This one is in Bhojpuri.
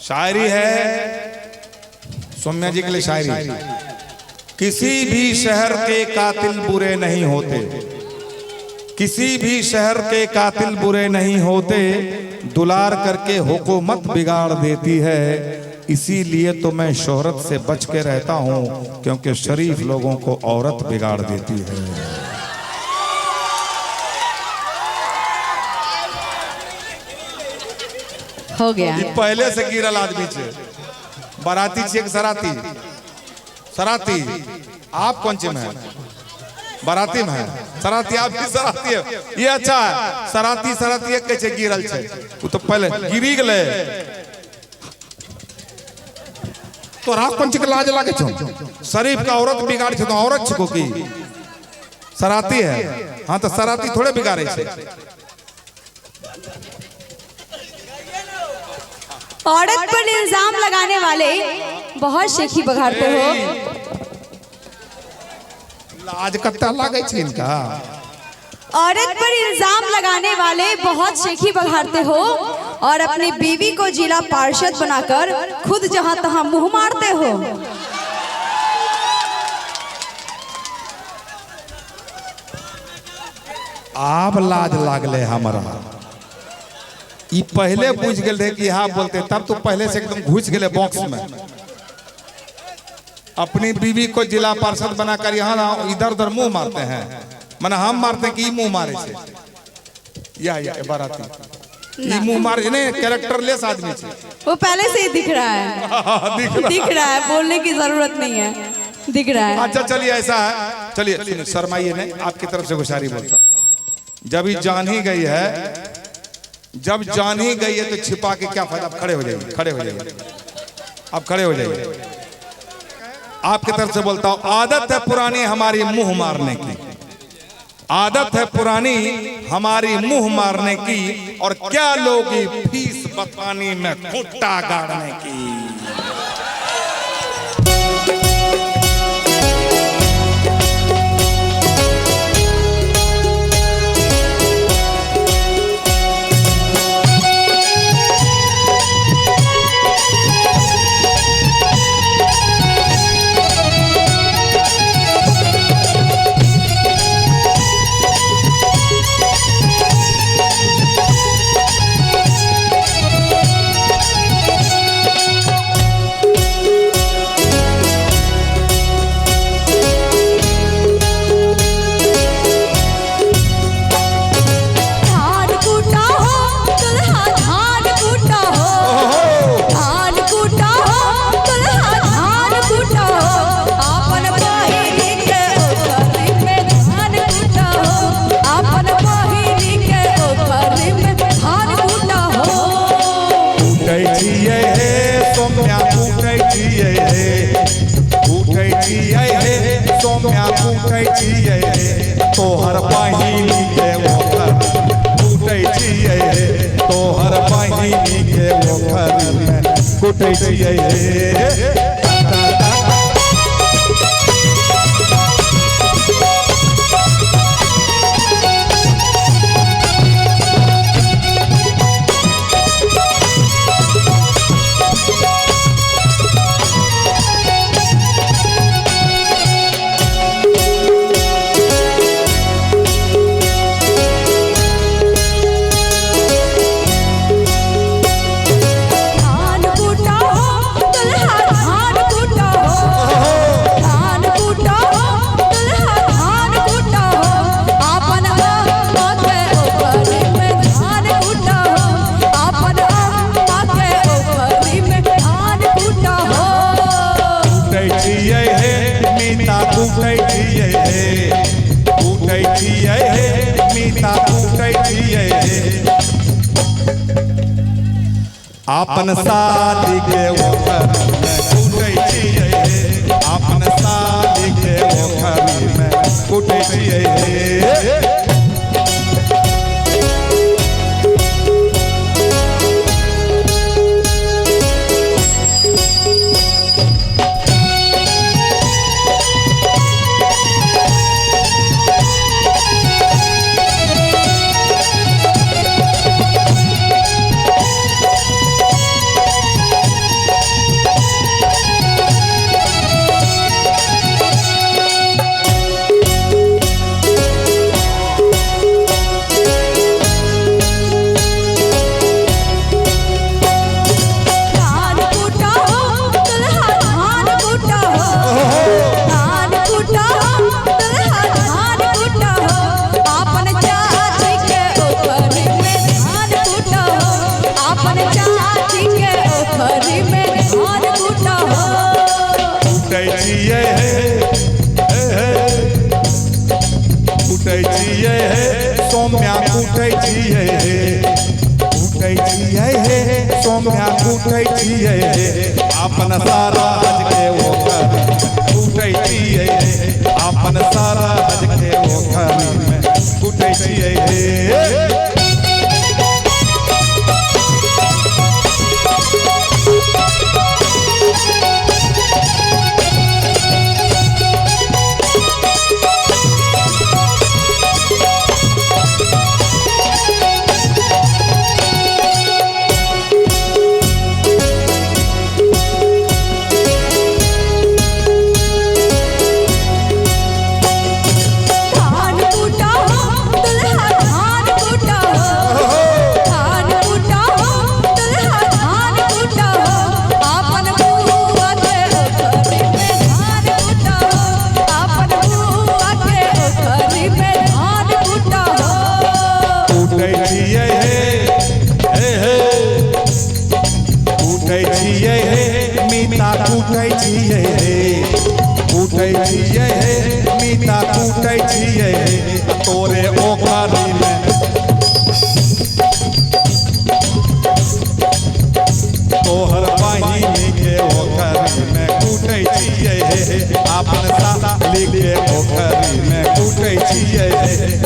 शायरी है सौम्या जी के लिए शायरी। किसी भी शहर के कातिल बुरे नहीं होते, किसी भी शहर के कातिल बुरे नहीं होते, दुलार करके हुकूमत बिगाड़ देती है। इसीलिए तो मैं शोहरत से बच के रहता हूं, क्योंकि शरीफ लोगों को औरत बिगाड़ देती है। हो गया। ये पहले से गिरल आदमी छे, बाराती छे एक सराती। सराती आप कौन चे में है? बाराती में है। सराती आप भी सराती है, ये अच्छा है। सराती सराती एक कैसे गिरल छे, वो तो पहले गिरी गले। तो रात कौन चे के लाज लागे छो? शरीफ का औरत बिगाड़ छे तो औरत छको की सराती है। हाँ तो सराती थोड़े बिगाड़े छे। औरत पर इल्जाम लगाने वाले बहुत शेखी बघाड़ते हो। लाज कत्ता लागे छे इनका। औरत पर इल्जाम लगाने वाले बहुत शेखी बघाड़ते हो और अपनी बीवी को जिला पार्षद बनाकर खुद जहां तहां मुंह मारते हो। आप लाज लागले हमारा। ये पहले पूछ गए थे कि हाँ बोलते, तब तो पहले से एकदम घुस गए बॉक्स में। अपनी बीवी को जिला पार्षद बनाकर यहाँ इधर उधर मुंह मारते हैं। माने हम मारते हैं कि मुंह मारे से या बाराती ये मुंह मारे ने कैरेक्टर लेस आदमी से। वो पहले से ही दिख रहा है। दिख रहा है, बोलने की जरूरत नहीं है, दिख रहा है। अच्छा चलिए ऐसा है, चलिए शर्माइए नहीं, आपकी तरफ से गुजारी बोलता हूँ। जब ये जान ही गई है, जब जान ही गई है तो छिपा के क्या फायदा। आप खड़े हो जाइए, खड़े हो जाइए, आप खड़े हो जाइए। आपकी तरफ से बोलता हूं, आदत है पुरानी हमारी मुंह मारने की, आदत है पुरानी हमारी मुंह मारने की, और क्या लोगी फीस बतानी में खुट्टा गाड़ने की। तोहर बहिनी के ओखर कुटै छियै, तोहर बहिनी के ओखर में कुटै छियै। आपन शादी के ओखर में कुटै छियै, आपन शादी के ओखर में कुटै छियै। ओखरी में धान कूटा हो। कूटै छियै कूटै छियै सौम्या कूटै छियै कूटै छियै सौम्या कूटै छियै अपन सारा हज के ओखरी कूटै छियै अपन सारा हज के ओखरी में कूटै छियै कूटै छियै मीठा कूटै छियै तोरे ओखरी में तोहर बहिनी के ओखरी में कूटै छियै अपन साली के ओखरी में कूटै छियै